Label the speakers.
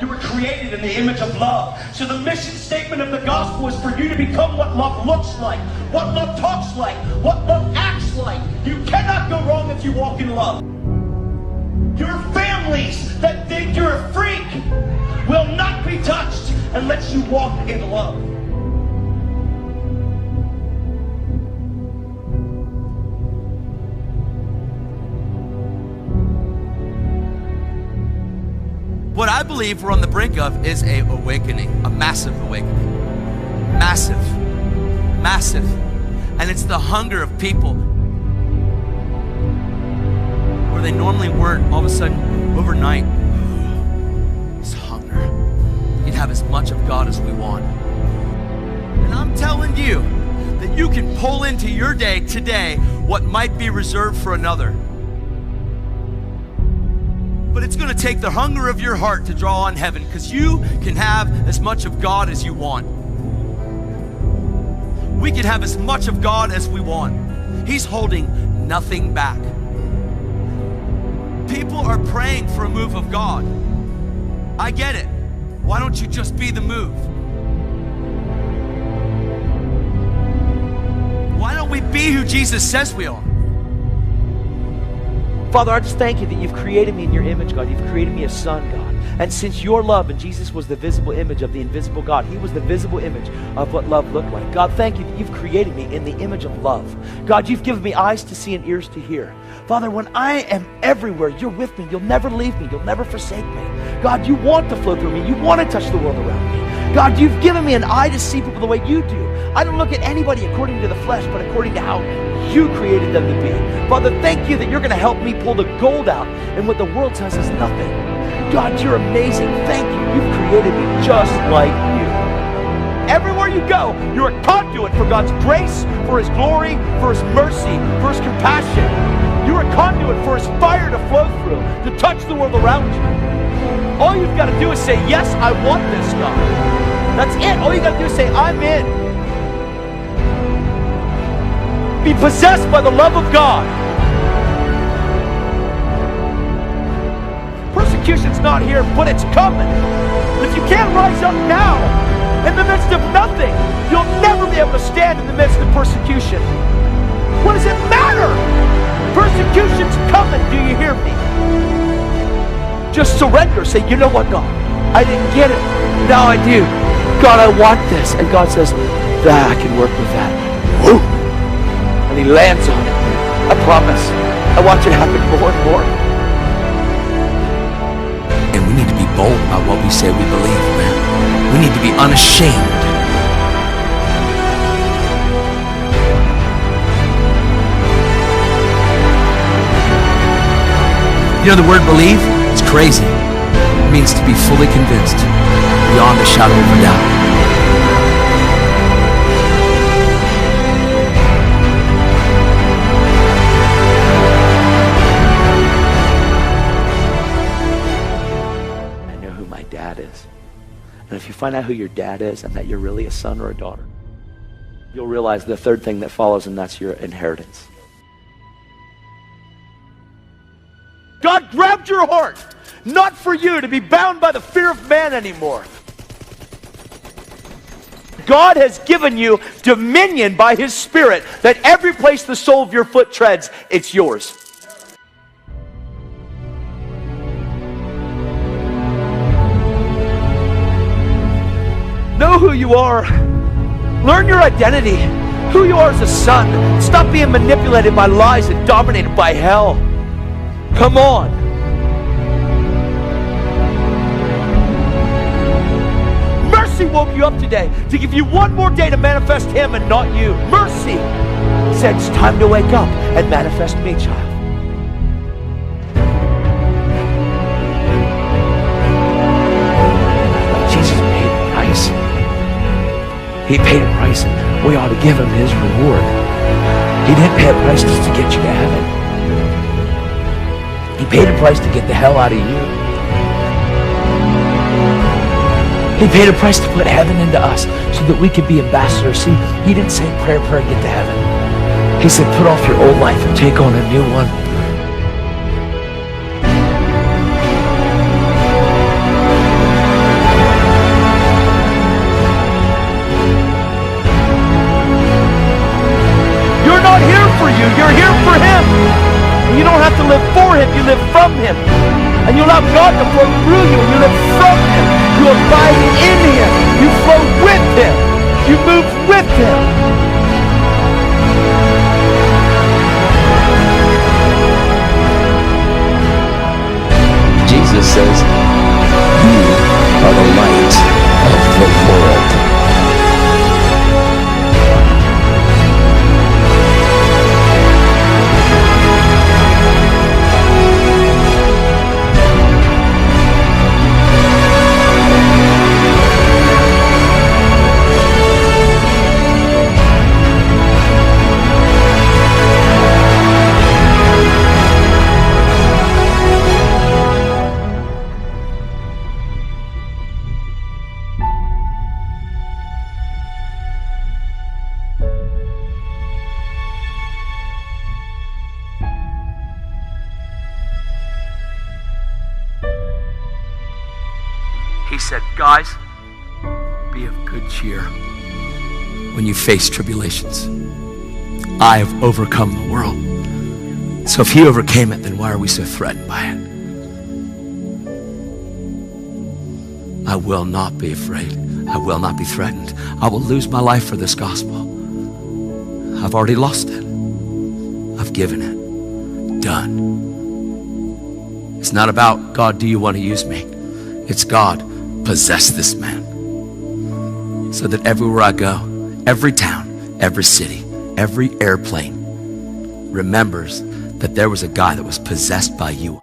Speaker 1: You were created in the image of love. So the mission statement of the gospel is for you to become what love looks like, what love talks like, what love acts like. You cannot go wrong if you walk in love. Your families that think you're a freak will not be touched unless you walk in love.
Speaker 2: What I believe we're on the brink of is a awakening, a massive awakening. Massive. Massive. And it's the hunger of people where they normally weren't. All of a sudden, overnight, this hunger. We can have as much of God as we want. And I'm telling you that you can pull into your day today what might be reserved for another. But it's going to take the hunger of your heart to draw on heaven, because you can have as much of God as you want. We can have as much of God as we want. He's holding nothing back. People are praying for a move of God. I get it. Why don't you just be the move? Why don't we be who Jesus says we are?
Speaker 3: Father, I just thank you that you've created me in your image, God. You've created me a son, God. And since your love, and Jesus was the visible image of the invisible God, he was the visible image of what love looked like. God, thank you that you've created me in the image of love. God, you've given me eyes to see and ears to hear. Father, when I am everywhere, you're with me. You'll never leave me. You'll never forsake me. God, you want to flow through me. You want to touch the world around me. God, you've given me an eye to see people the way you do. I don't look at anybody according to the flesh, but according to how you created them to be. Father, thank you that you're going to help me pull the gold out and what the world says is nothing. God, you're amazing. Thank you. You've created me just like you. Everywhere you go, you're a conduit for God's grace, for his glory, for his mercy, for his compassion. You're a conduit for his fire to flow through, to touch the world around you. All you've got to do is say, yes, I want this, God. That's it. All you got to do is say, I'm in. Be possessed by the love of God. Persecution's not here, but it's coming. If you can't rise up now, in the midst of nothing, you'll never be able to stand in the midst of persecution. What does it matter? Persecution's coming, do you hear me? Just surrender, say, you know what, God? I didn't get it, now I do. God, I want this. And God says, I can work with that. Woo! And he lands on it. I promise. I watch it happen more and more.
Speaker 4: And we need to be bold about what we say we believe, man. We need to be unashamed. You know the word believe? It's crazy. It means to be fully convinced, beyond a shadow of a doubt.
Speaker 3: And if you find out who your dad is and that you're really a son or a daughter, you'll realize the third thing that follows, and that's your inheritance. God grabbed your heart, not for you to be bound by the fear of man anymore. God has given you dominion by his Spirit, that every place the sole of your foot treads, it's yours. Know who you are. Learn your identity. Who you are as a son. Stop being manipulated by lies and dominated by hell. Come on. Mercy woke you up today to give you one more day to manifest him and not you. Mercy said it's time to wake up and manifest me, child. Jesus paid the price. He paid a price, and we ought to give him his reward. He didn't pay a price just to get you to heaven. He paid a price to get the hell out of you. He paid a price to put heaven into us so that we could be ambassadors. See, he didn't say prayer, get to heaven. He said put off your old life and take on a new one. allow God to flow through you. You live from him. You abide in him. You flow with him. You move with him.
Speaker 4: Jesus says, "You are the light of the world."
Speaker 2: He said, guys, be of good cheer when you face tribulations. I have overcome the world. So if he overcame it, then why are we so threatened by it? I will not be afraid. I will not be threatened. I will lose my life for this gospel. I've already lost it. I've given it. Done. It's not about, God, do you want to use me? It's God, possess this man. So that everywhere I go, every town, every city, every airplane remembers that there was a guy that was possessed by you